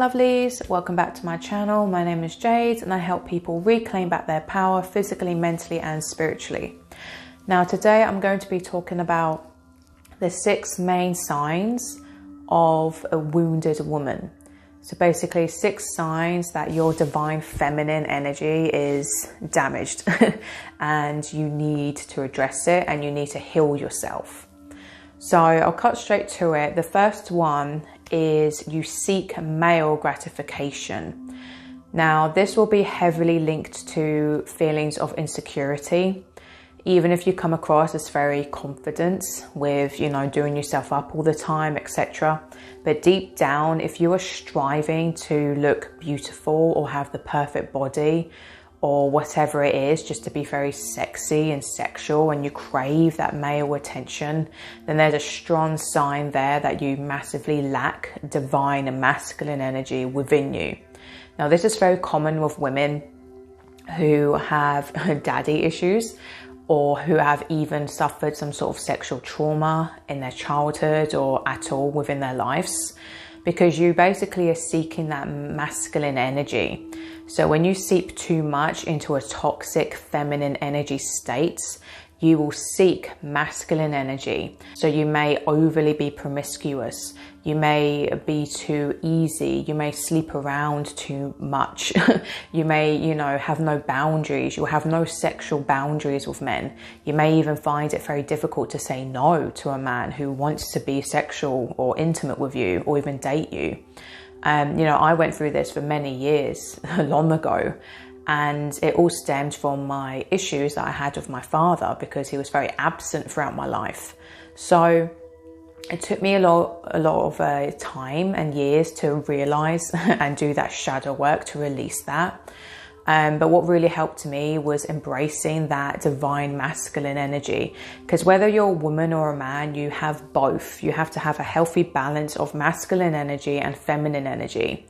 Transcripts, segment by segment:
lovelies, welcome back to my channel. My name is Jade and I help people reclaim back their power physically, mentally and spiritually. Now today I'm going to be talking about the 6 main signs of a wounded woman. So basically 6 signs that your divine feminine energy is damaged and you need to address it and you need to heal yourself. So I'll cut straight to it. The first one is you seek male gratification. Now this will be heavily linked to feelings of insecurity. Even if you come across as very confident with, doing yourself up all the time, etc. But deep down, if you are striving to look beautiful or have the perfect body or whatever it is, just to be very sexy and sexual, and you crave that male attention, then there's a strong sign there that you massively lack divine and masculine energy within you. Now, this is very common with women who have daddy issues or who have even suffered some sort of sexual trauma in their childhood or at all within their lives, because you basically are seeking that masculine energy. So when you seep too much into a toxic feminine energy state, you will seek masculine energy. So you may overly be promiscuous. You may be too easy. You may sleep around too much. You may, have no boundaries. You'll have no sexual boundaries with men. You may even find it very difficult to say no to a man who wants to be sexual or intimate with you or even date you. I went through this for many years, long ago. And it all stemmed from my issues that I had with my father, because he was very absent throughout my life. So it took me a lot of time and years to realize and do that shadow work to release that. But what really helped me was embracing that divine masculine energy, because whether you're a woman or a man, you have both. You have to have a healthy balance of masculine energy and feminine energy.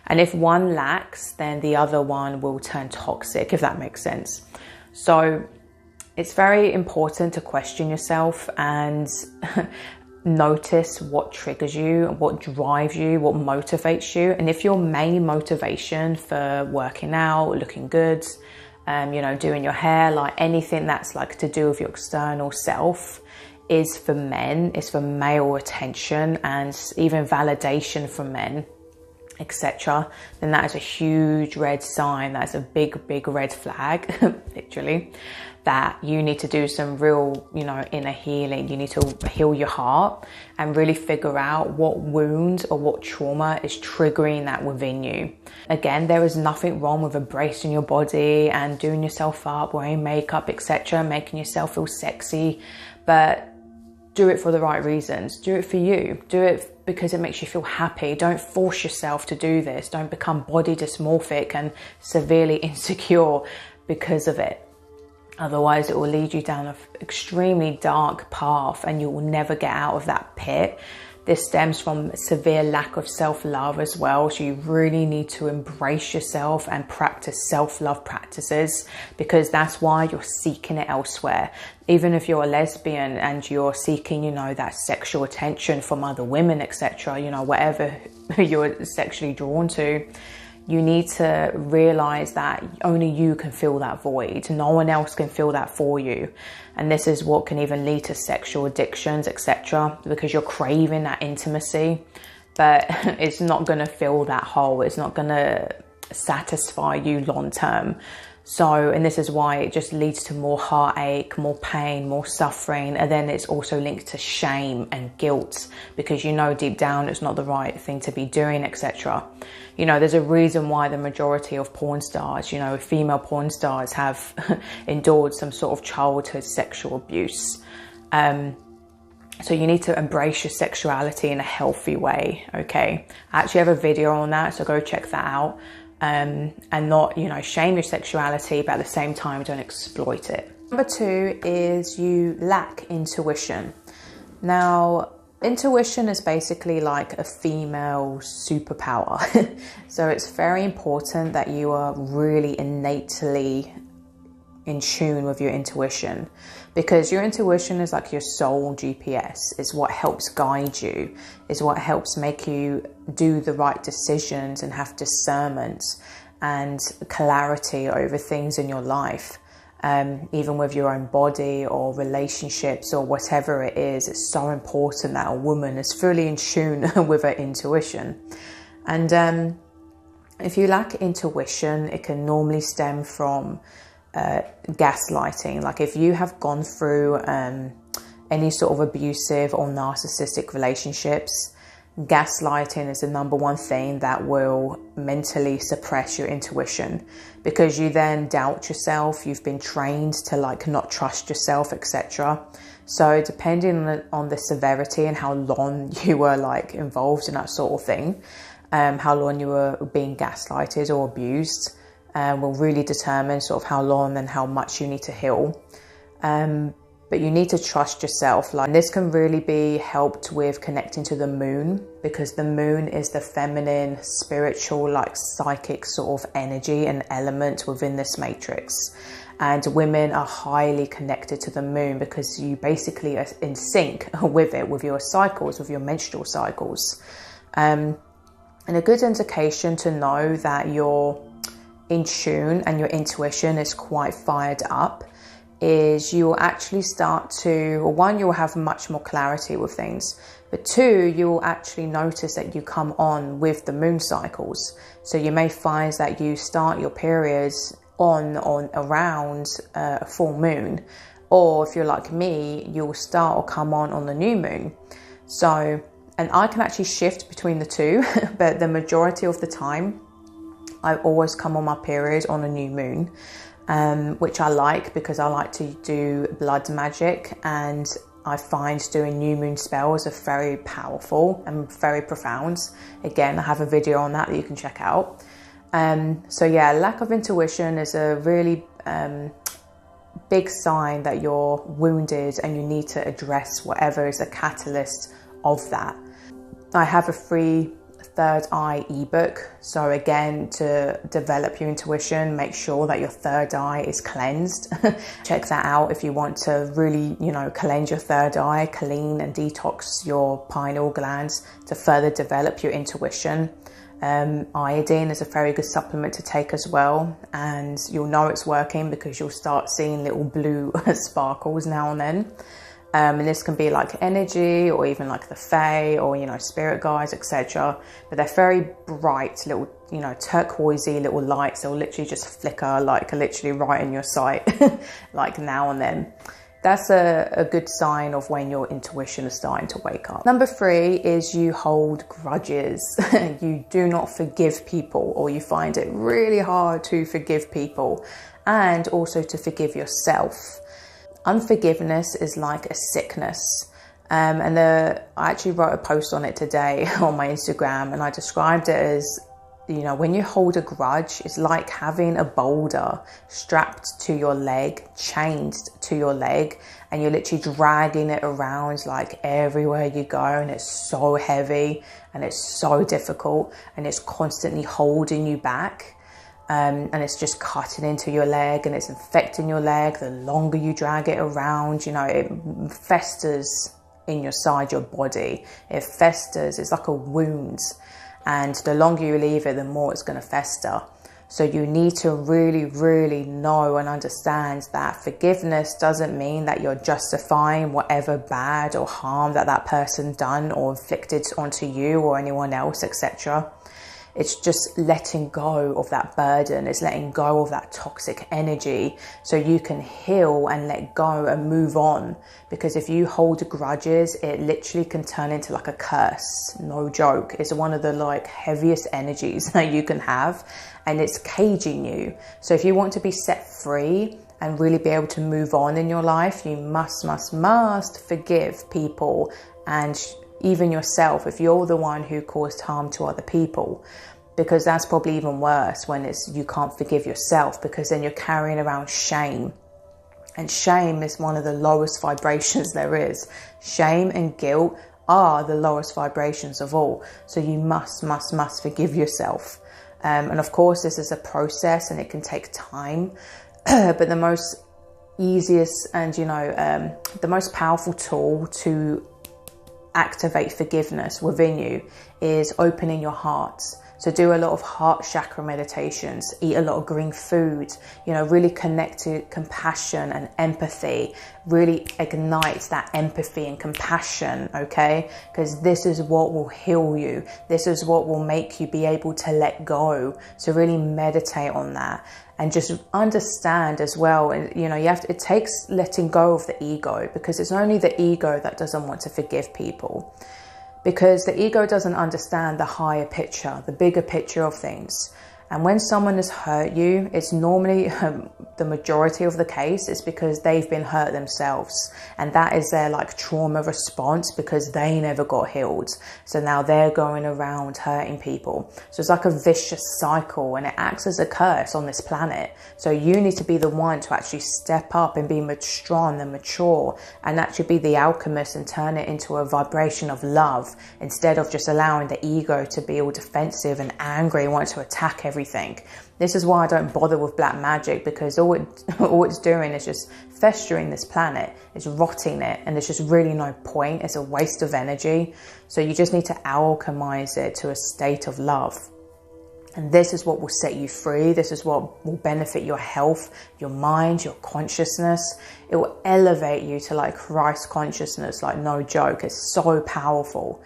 And if one lacks, then the other one will turn toxic, if that makes sense. So it's very important to question yourself and notice what triggers you, what drives you, what motivates you. And if your main motivation for working out, looking good, doing your hair, like anything that's like to do with your external self is for men, is for male attention and even validation from men, etc., then that is a huge red sign. That's a big red flag, literally, that you need to do some real, inner healing. You need to heal your heart and really figure out what wound or what trauma is triggering that within you. Again, there is nothing wrong with embracing your body and doing yourself up, wearing makeup, etc., making yourself feel sexy, but do it for the right reasons. Do it for you. Do it because it makes you feel happy. Don't force yourself to do this. Don't become body dysmorphic and severely insecure because of it. Otherwise, it will lead you down an extremely dark path and you will never get out of that pit. This stems from severe lack of self-love as well. So you really need to embrace yourself and practice self-love practices, because that's why you're seeking it elsewhere. Even if you're a lesbian and you're seeking, that sexual attention from other women, etc., whatever you're sexually drawn to, you need to realize that only you can fill that void. No one else can fill that for you. And this is what can even lead to sexual addictions, etc., because you're craving that intimacy, but it's not going to fill that hole. It's not going to satisfy you long term. So, and this is why it just leads to more heartache, more pain, more suffering. And then it's also linked to shame and guilt, because deep down it's not the right thing to be doing, etc. There's a reason why the majority of porn stars, female porn stars have endured some sort of childhood sexual abuse. So you need to embrace your sexuality in a healthy way, okay? I actually have a video on that, so go check that out. And not, shame your sexuality, but at the same time, don't exploit it. Number 2 is you lack intuition. Now, intuition is basically like a female superpower. So it's very important that you are really innately in tune with your intuition, because your intuition is like your soul GPS. It's what helps guide you, is what helps make you do the right decisions and have discernment and clarity over things in your life. Even with your own body or relationships or whatever it is, it's so important that a woman is fully in tune with her intuition. And if you lack intuition, it can normally stem from gaslighting. Like if you have gone through any sort of abusive or narcissistic relationships, gaslighting is the number one thing that will mentally suppress your intuition, because you then doubt yourself. You've been trained to like not trust yourself, etc. So depending on the severity and how long you were like involved in that sort of thing, how long you were being gaslighted or abused, will really determine sort of how long and how much you need to heal. But you need to trust yourself. Like this can really be helped with connecting to the moon, because the moon is the feminine, spiritual, like psychic sort of energy and element within this matrix. And women are highly connected to the moon because you basically are in sync with it, with your cycles, with your menstrual cycles. And a good indication to know that you're in tune and your intuition is quite fired up is you'll actually start to, well, one, you'll have much more clarity with things, but two, you'll actually notice that you come on with the moon cycles. So you may find that you start your periods on around a full moon, or if you're like me, you'll start or come on the new moon. So, and I can actually shift between the two, but the majority of the time I always come on my period on a new moon. Which I like, because I like to do blood magic, and I find doing new moon spells are very powerful and very profound. Again, I have a video on that you can check out. So yeah, lack of intuition is a really big sign that you're wounded and you need to address whatever is a catalyst of that. I have a free third eye ebook. So again, to develop your intuition, make sure that your third eye is cleansed. Check that out if you want to really, cleanse your third eye, clean and detox your pineal glands to further develop your intuition. Iodine is a very good supplement to take as well, and you'll know it's working because you'll start seeing little blue sparkles now and then. And this can be like energy, or even like the fae, or spirit guides, etc. But they're very bright little, turquoisey little lights. They'll literally just flicker like literally right in your sight, like now and then. That's a good sign of when your intuition is starting to wake up. Number 3 is you hold grudges. You do not forgive people, or you find it really hard to forgive people, and also to forgive yourself. Unforgiveness is like a sickness. I actually wrote a post on it today on my Instagram, and I described it as, when you hold a grudge, it's like having a boulder strapped to your leg, chained to your leg, and you're literally dragging it around like everywhere you go, and it's so heavy and it's so difficult, and it's constantly holding you back. And it's just cutting into your leg, and it's infecting your leg. The longer you drag it around, it festers in your side, your body. It festers, it's like a wound. And the longer you leave it, the more it's going to fester. So you need to really, really know and understand that forgiveness doesn't mean that you're justifying whatever bad or harm that person done or inflicted onto you or anyone else, etc. It's just letting go of that burden. It's letting go of that toxic energy so you can heal and let go and move on. Because if you hold grudges, it literally can turn into like a curse. No joke. It's one of the heaviest energies that you can have, and it's caging you. So if you want to be set free and really be able to move on in your life, you must forgive people, and even yourself if you're the one who caused harm to other people, because that's probably even worse when you can't forgive yourself, because then you're carrying around shame, and shame is one of the lowest vibrations there is. Shame and guilt are the lowest vibrations of all. So you must forgive yourself, and of course this is a process and it can take time. but the most easiest and, the most powerful tool to activate forgiveness within you is opening your heart. So do a lot of heart chakra meditations, eat a lot of green food, really connect to compassion and empathy, really ignite that empathy and compassion, okay? Because this is what will heal you. This is what will make you be able to let go. So really meditate on that and just understand as well. And, it takes letting go of the ego, because it's only the ego that doesn't want to forgive people. Because the ego doesn't understand the higher picture, the bigger picture of things. And when someone has hurt you, it's normally the majority of the case is because they've been hurt themselves. And that is their trauma response, because they never got healed. So now they're going around hurting people. So it's like a vicious cycle, and it acts as a curse on this planet. So you need to be the one to actually step up and be strong and mature, and actually be the alchemist and turn it into a vibration of love, instead of just allowing the ego to be all defensive and angry and want to attack everything. This is why I don't bother with black magic, because all it's doing is just festering this planet. It's rotting it, and there's just really no point. It's a waste of energy. So you just need to alchemize it to a state of love. And this is what will set you free. This is what will benefit your health, your mind, your consciousness. It will elevate you to Christ consciousness, no joke. It's so powerful.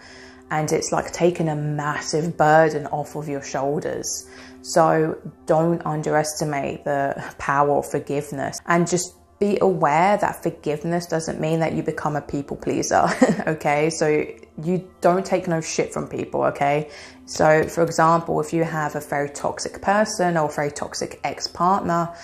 And it's taking a massive burden off of your shoulders. So don't underestimate the power of forgiveness, and just be aware that forgiveness doesn't mean that you become a people pleaser. Okay, so you don't take no shit from people. Okay, so for example, if you have a very toxic person or a very toxic ex-partner,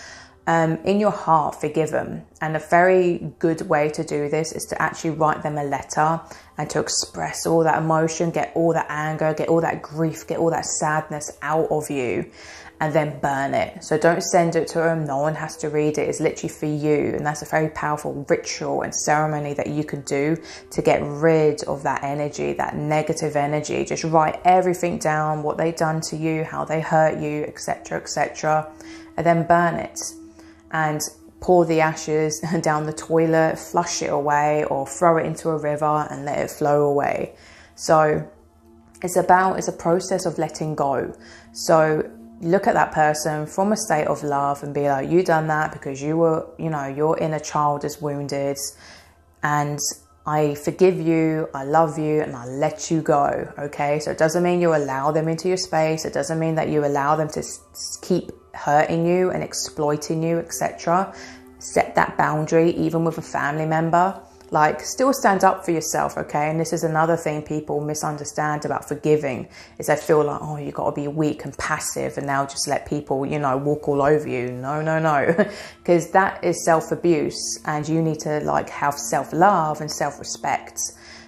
in your heart, forgive them. And a very good way to do this is to actually write them a letter and to express all that emotion, get all that anger, get all that grief, get all that sadness out of you, and then burn it. So don't send it to them. No one has to read it. It's literally for you. And that's a very powerful ritual and ceremony that you can do to get rid of that energy, that negative energy. Just write everything down, what they've done to you, how they hurt you, etc., and then burn it. And pour the ashes down the toilet, flush it away, or throw it into a river and let it flow away. So it's a process of letting go. So look at that person from a state of love and be like, you done that because you were, your inner child is wounded, and I forgive you, I love you, and I let you go. Okay, so it doesn't mean you allow them into your space. It doesn't mean that you allow them to keep hurting you and exploiting you, etc. Set that boundary, even with a family member. Still stand up for yourself, okay? And this is another thing people misunderstand about forgiving, is they feel like, oh, you got to be weak and passive and now just let people, walk all over you. No. Because that is self-abuse, and you need to have self-love and self-respect.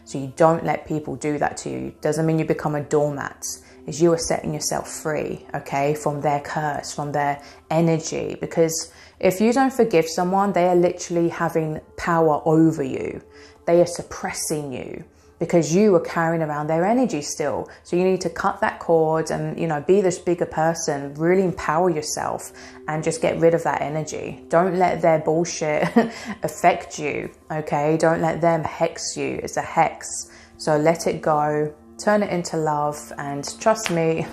So you don't let people do that to you. Doesn't mean you become a doormat. Is you are setting yourself free, okay, from their curse, from their energy. Because if you don't forgive someone, they are literally having power over you. They are suppressing you because you are carrying around their energy still. So you need to cut that cord and, be this bigger person, really empower yourself and just get rid of that energy. Don't let their bullshit affect you, okay? Don't let them hex you. It's a hex. So let it go. Turn it into love, and trust me,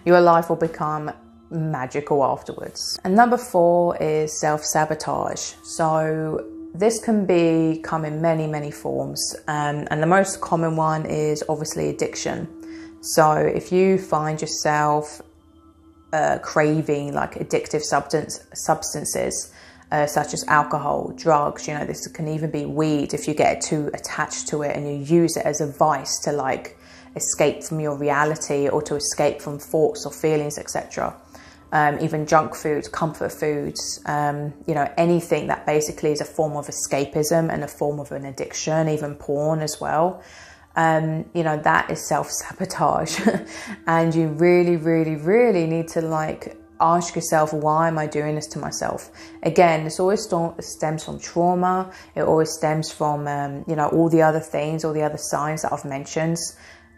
your life will become magical afterwards. And number 4 is self-sabotage. So this can come in many forms, and the most common one is obviously addiction. So if you find yourself craving addictive substances, such as alcohol, drugs, this can even be weed if you get too attached to it and you use it as a vice to escape from your reality or to escape from thoughts or feelings, etc. Even junk food, comfort foods, anything that basically is a form of escapism and a form of an addiction, even porn as well. That is self-sabotage. And you really need to ask yourself, why am I doing this to myself? Again, this always stems from trauma. It always stems from, all the other things, all the other signs that I've mentioned.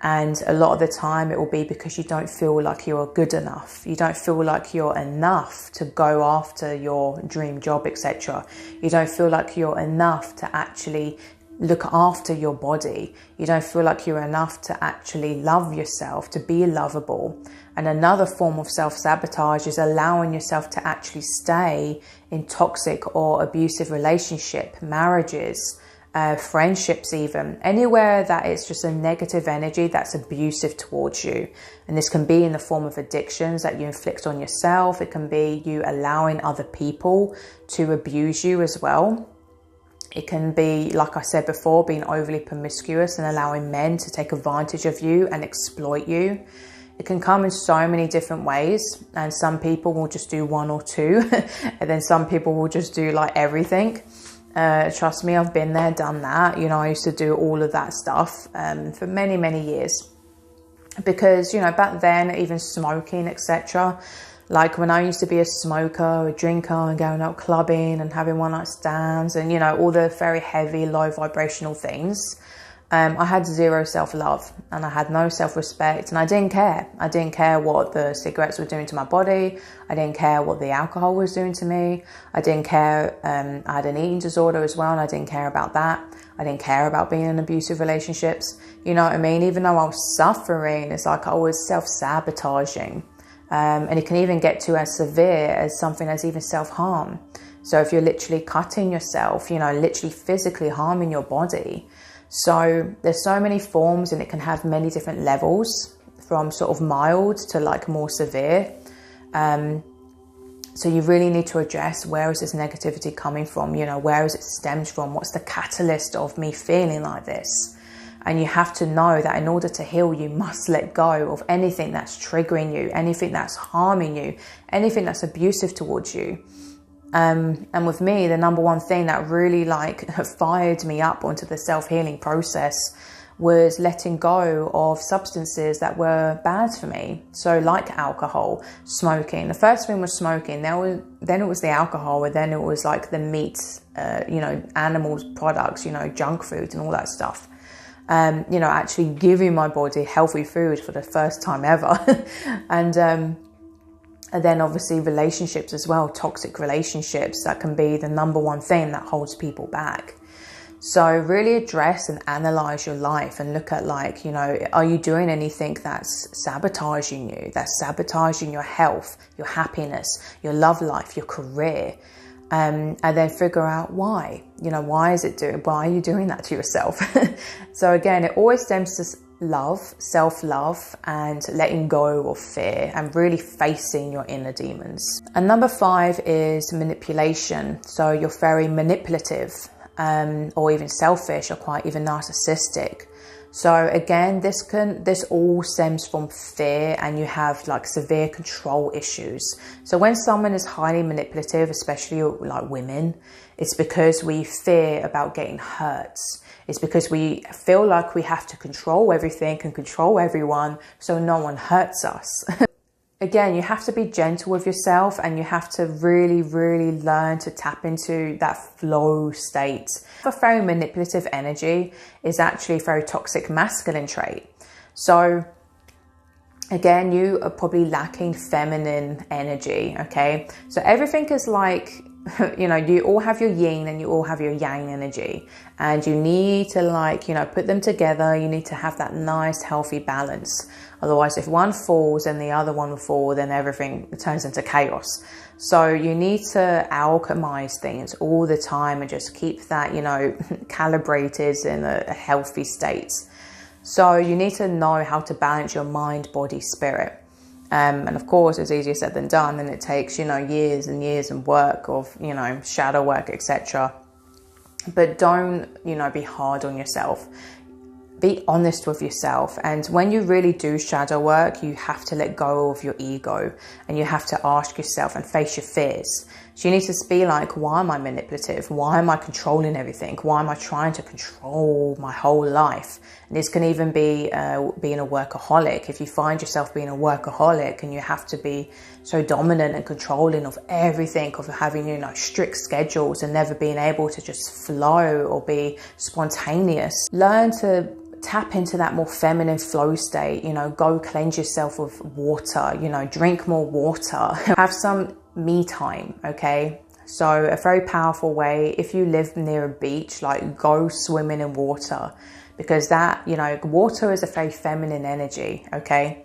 And a lot of the time it will be because you don't feel like you're good enough. You don't feel like you're enough to go after your dream job, etc. You don't feel like you're enough to actually look after your body. You don't feel like you're enough to actually love yourself, to be lovable. And another form of self-sabotage is allowing yourself to actually stay in toxic or abusive relationship, marriages, friendships, even anywhere that it's just a negative energy that's abusive towards you. And this can be in the form of addictions that you inflict on yourself. It can be you allowing other people to abuse you as well. It can be, like I said before, being overly promiscuous and allowing men to take advantage of you and exploit you. It can come in so many different ways, and some people will just do one or two and then some people will just do like everything. Trust me, I've been there, done that. You know, I used to do all of that stuff for many, many years. Because, you know, back then, even smoking, etc. Like when I used to be a smoker, a drinker, and going out clubbing and having one-night stands and, you know, all the very heavy, low vibrational things. I had zero self-love and I had no self-respect, and I didn't care. I didn't care what the cigarettes were doing to my body. I didn't care what the alcohol was doing to me. I didn't care. I had an eating disorder as well, and I didn't care about that. I didn't care about being in abusive relationships. You know what I mean? Even though I was suffering, it's like I was self-sabotaging. And it can even get to as severe as something as even self-harm. So if you're literally cutting yourself, you know, literally physically harming your body. So there's so many forms, and it can have many different levels, from sort of mild to like more severe. So you really need to address, where is this negativity coming from? You know, where is it stemmed from? What's the catalyst of me feeling like this? And you have to know that in order to heal, you must let go of anything that's triggering you, anything that's harming you, anything that's abusive towards you. And with me, the number one thing that really like fired me up onto the self-healing process was letting go of substances that were bad for me. So like alcohol, smoking. The first thing was smoking, then it was the alcohol, and then it was like the meat, you know, animals products, you know, junk food and all that stuff. You know, actually giving my body healthy food for the first time ever. And then obviously relationships as well, toxic relationships, that can be the number one thing that holds people back. So really address and analyze your life and look at, like, you know, are you doing anything that's sabotaging you, that's sabotaging your health, your happiness, your love life, your career? And then figure out why. You know, why are you doing that to yourself? So again, it always stems to love, self-love, and letting go of fear and really facing your inner demons. And number 5 is manipulation. So you're very manipulative, or even selfish, or quite even narcissistic. So again, this all stems from fear, and you have like severe control issues. So when someone is highly manipulative, especially like women, it's because we fear about getting hurt. It's because we feel like we have to control everything and control everyone so no one hurts us. Again, you have to be gentle with yourself, and you have to really, really learn to tap into that flow state. A very manipulative energy is actually a very toxic masculine trait. So again, you are probably lacking feminine energy, okay? So everything is like, you know, you all have your yin and you all have your yang energy, and you need to, like, you know, put them together. You need to have that nice, healthy balance. Otherwise, if one falls and the other one will fall, then everything turns into chaos. So you need to alchemize things all the time and just keep that, you know, calibrated in a healthy state. So you need to know how to balance your mind, body, spirit. And of course, it's easier said than done, and it takes, you know, years and years and work of, you know, shadow work, etc. But don't, you know, be hard on yourself. Be honest with yourself. And when you really do shadow work, you have to let go of your ego, and you have to ask yourself and face your fears. So you need to be like, why am I manipulative? Why am I controlling everything? Why am I trying to control my whole life? And this can even be being a workaholic. If you find yourself being a workaholic and you have to be so dominant and controlling of everything, of having, you know, strict schedules and never being able to just flow or be spontaneous, learn to tap into that more feminine flow state. You know, go cleanse yourself with water, you know, drink more water, have some me time, okay? So a very powerful way, if you live near a beach, like go swimming in water, because that, you know, water is a very feminine energy, okay?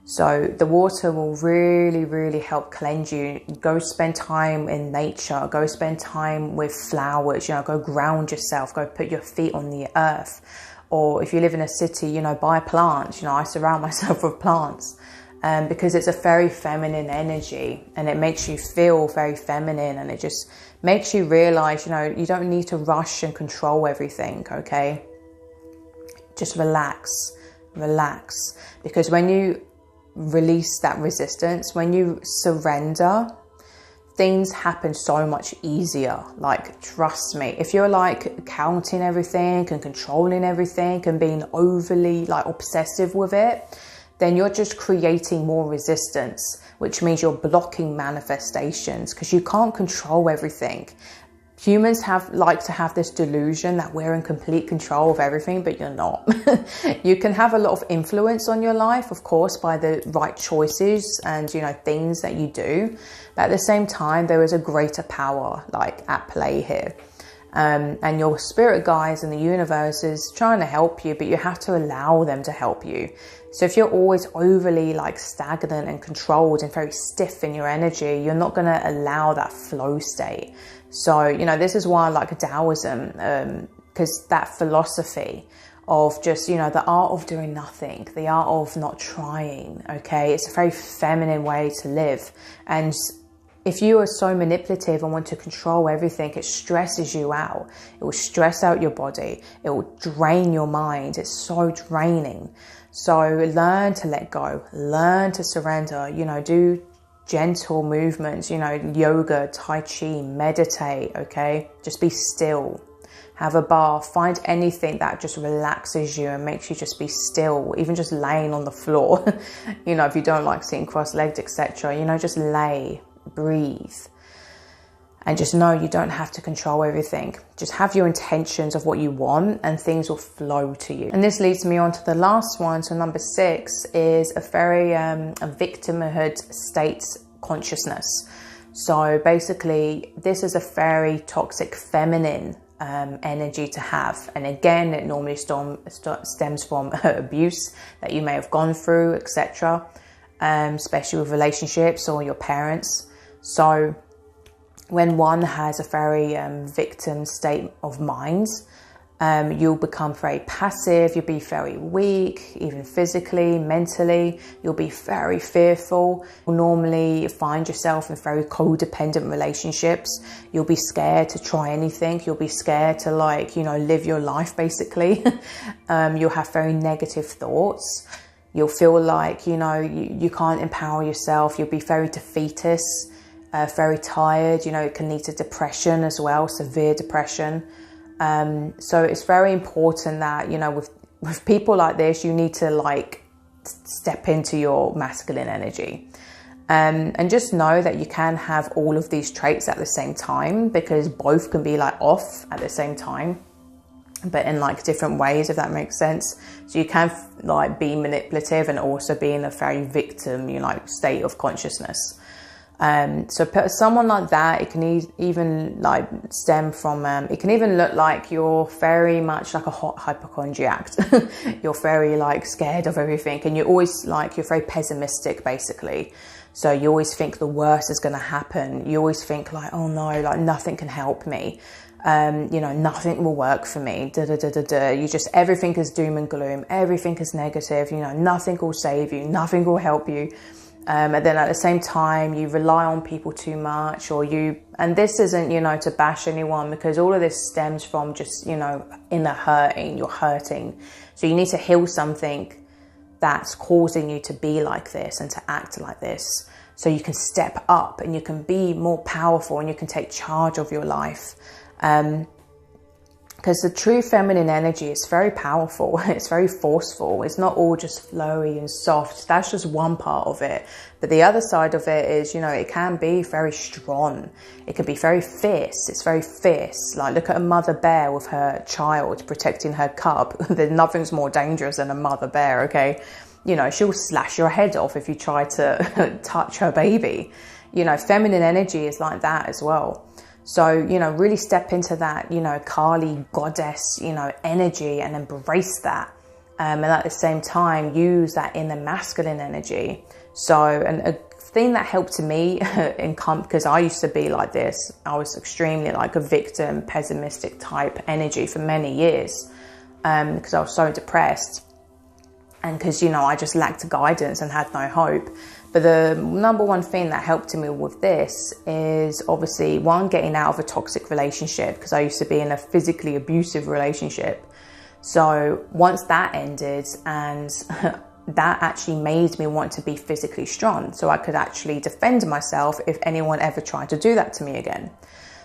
So the water will really, really help cleanse you. Go spend time in nature, go spend time with flowers, you know, go ground yourself, go put your feet on the earth. Or if you live in a city, you know, buy plants. You know, I surround myself with plants because it's a very feminine energy and it makes you feel very feminine, and it just makes you realize, you know, you don't need to rush and control everything, okay? Just relax, relax. Because when you release that resistance, when you surrender, things happen so much easier. Like, trust me, if you're like counting everything and controlling everything and being overly like obsessive with it, then you're just creating more resistance, which means you're blocking manifestations because you can't control everything. Humans like to have this delusion that we're in complete control of everything, but you're not. You can have a lot of influence on your life, of course, by the right choices and, you know, things that you do. But at the same time, there is a greater power like at play here. And your spirit guides in the universe is trying to help you, but you have to allow them to help you. So if you're always overly like stagnant and controlled and very stiff in your energy, you're not going to allow that flow state. So, you know, this is why I like Taoism, because that philosophy of just, you know, the art of doing nothing, the art of not trying, okay? It's a very feminine way to live. And if you are so manipulative and want to control everything, it stresses you out. It will stress out your body. It will drain your mind. It's so draining. So learn to let go, learn to surrender, you know, do gentle movements, you know, yoga, tai chi, meditate, okay? Just be still, have a bath, find anything that just relaxes you and makes you just be still, even just laying on the floor. You know, if you don't like sitting cross-legged, etc., you know, just lay, breathe, and just know you don't have to control everything. Just have your intentions of what you want and things will flow to you. And this leads me on to the last one. So number 6 is a very a victimhood state consciousness. So basically this is a very toxic feminine energy to have. And again, it normally stems from abuse that you may have gone through, etc., especially with relationships or your parents. So when one has a very victim state of mind, you'll become very passive, you'll be very weak, even physically, mentally, you'll be very fearful. You'll normally find yourself in very codependent relationships. You'll be scared to try anything. You'll be scared to, like, you know, live your life, basically. You'll have very negative thoughts. You'll feel like, you know, you can't empower yourself. You'll be very defeatist. Very tired, you know, it can lead to depression as well, severe depression. So it's very important that, you know, with people like this, you need to like step into your masculine energy. And just know that you can have all of these traits at the same time, because both can be like off at the same time, but in like different ways, if that makes sense. So you can like be manipulative and also be in a very victim, you know, like state of consciousness. So someone like that, it can even like stem from, it can even look like you're very much like a hot hypochondriac. You're very like scared of everything, and you're always like, you're very pessimistic basically. So you always think the worst is going to happen. You always think like, oh no, like nothing can help me. You know, nothing will work for me. You just, everything is doom and gloom. Everything is negative. You know, nothing will save you. Nothing will help you. And then at the same time, you rely on people too much, and this isn't, you know, to bash anyone, because all of this stems from just, you know, inner hurting, you're hurting. So you need to heal something that's causing you to be like this and to act like this. So you can step up and you can be more powerful and you can take charge of your life. Because the true feminine energy is very powerful. It's very forceful. It's not all just flowy and soft. That's just one part of it. But the other side of it is, you know, it can be very strong. It can be very fierce. It's very fierce. Like, look at a mother bear with her child protecting her cub. There's nothing's more dangerous than a mother bear, okay? You know, she'll slash your head off if you try to touch her baby. You know, feminine energy is like that as well. So, you know, really step into that, you know, Kali goddess, you know, energy, and embrace that. And at the same time, use that inner masculine energy. So, and a thing that helped me because I used to be like this. I was extremely like a victim, pessimistic type energy for many years, because I was so depressed. And because, you know, I just lacked guidance and had no hope. But the number one thing that helped me with this is obviously, one, getting out of a toxic relationship, because I used to be in a physically abusive relationship. So once that ended, and that actually made me want to be physically strong, so I could actually defend myself if anyone ever tried to do that to me again.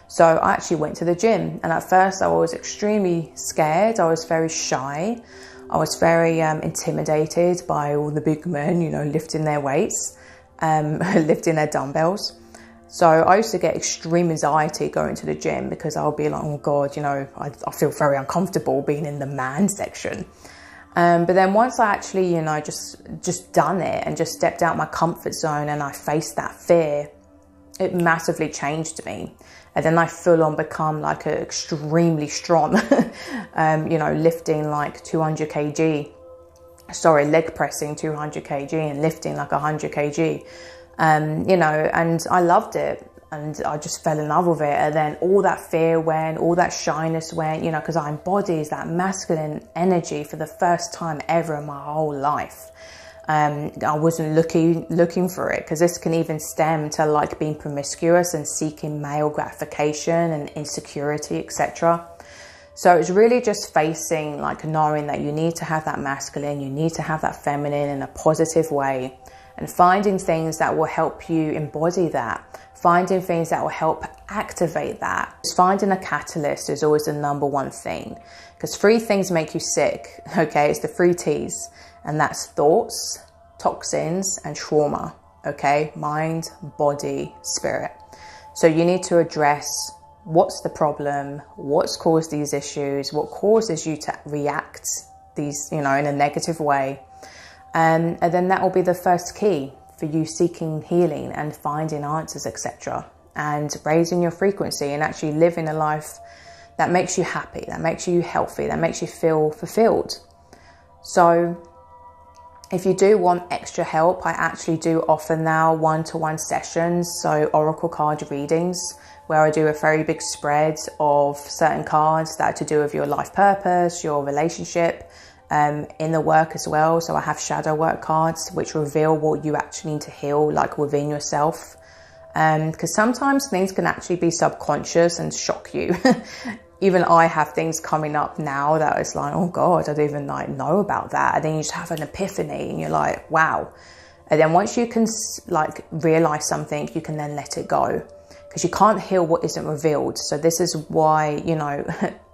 So I actually went to the gym, and at first I was extremely scared. I was very shy. I was very intimidated by all the big men, you know, lifting their weights, lifting their dumbbells. So I used to get extreme anxiety going to the gym, because I'll be like, oh God, you know, I feel very uncomfortable being in the man section. But then once I actually, you know, just done it and just stepped out my comfort zone and I faced that fear, it massively changed me. And then I full on become like an extremely strong, you know, lifting like 200 kg, leg pressing 200 kg and lifting like 100 kg, you know, and I loved it. And I just fell in love with it. And then all that fear went, all that shyness went, you know, because I embodied that masculine energy for the first time ever in my whole life. I wasn't looking for it, because this can even stem to like being promiscuous and seeking male gratification and insecurity, etc. So it's really just facing, like, knowing that you need to have that masculine, you need to have that feminine in a positive way, and finding things that will help you embody that, finding things that will help activate that. Finding a catalyst is always the number one thing, because 3 things make you sick, okay? It's the 3 T's. And that's thoughts, toxins, and trauma, okay? Mind, body, spirit. So you need to address what's the problem, what's caused these issues, what causes you to react these, you know, in a negative way. And then that will be the first key for you seeking healing and finding answers, etc. And raising your frequency and actually living a life that makes you happy, that makes you healthy, that makes you feel fulfilled. So if you do want extra help, I actually do offer now one-to-one sessions, so oracle card readings, where I do a very big spread of certain cards that are to do with your life purpose, your relationship, inner work as well. So I have shadow work cards which reveal what you actually need to heal, like within yourself. Because sometimes things can actually be subconscious and shock you. Even I have things coming up now that it's like, oh God, I didn't even like know about that. And then you just have an epiphany and you're like, wow. And then once you can like realize something, you can then let it go, because you can't heal what isn't revealed. So this is why, you know,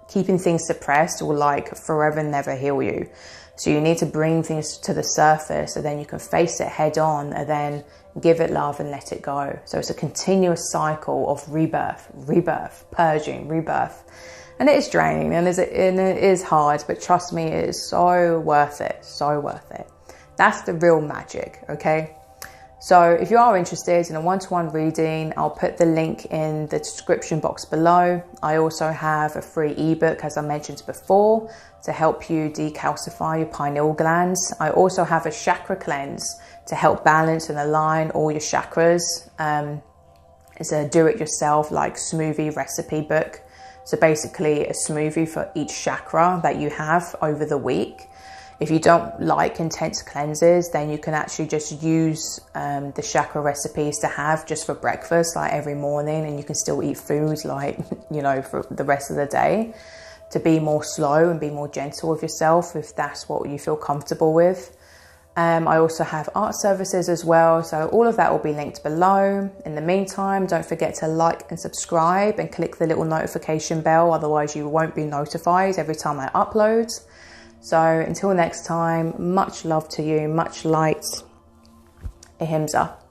keeping things suppressed will like forever never heal you. So you need to bring things to the surface, and then you can face it head on, and then give it love and let it go. So it's a continuous cycle of rebirth, purging, rebirth. And it is draining, and it is hard, but trust me, it is so worth it, so worth it. That's the real magic, okay? So if you are interested in a one-to-one reading, I'll put the link in the description box below. I also have a free ebook, as I mentioned before, to help you decalcify your pineal glands. I also have a chakra cleanse to help balance and align all your chakras. It's a do-it-yourself like smoothie recipe book. So basically a smoothie for each chakra that you have over the week. If you don't like intense cleanses, then you can actually just use the chakra recipes to have just for breakfast, like every morning, and you can still eat food like, you know, for the rest of the day, to be more slow and be more gentle with yourself, if that's what you feel comfortable with. I also have art services as well, so all of that will be linked below. In the meantime, don't forget to like and subscribe and click the little notification bell, otherwise you won't be notified every time I upload. So until next time, much love to you, much light. Ahimsa.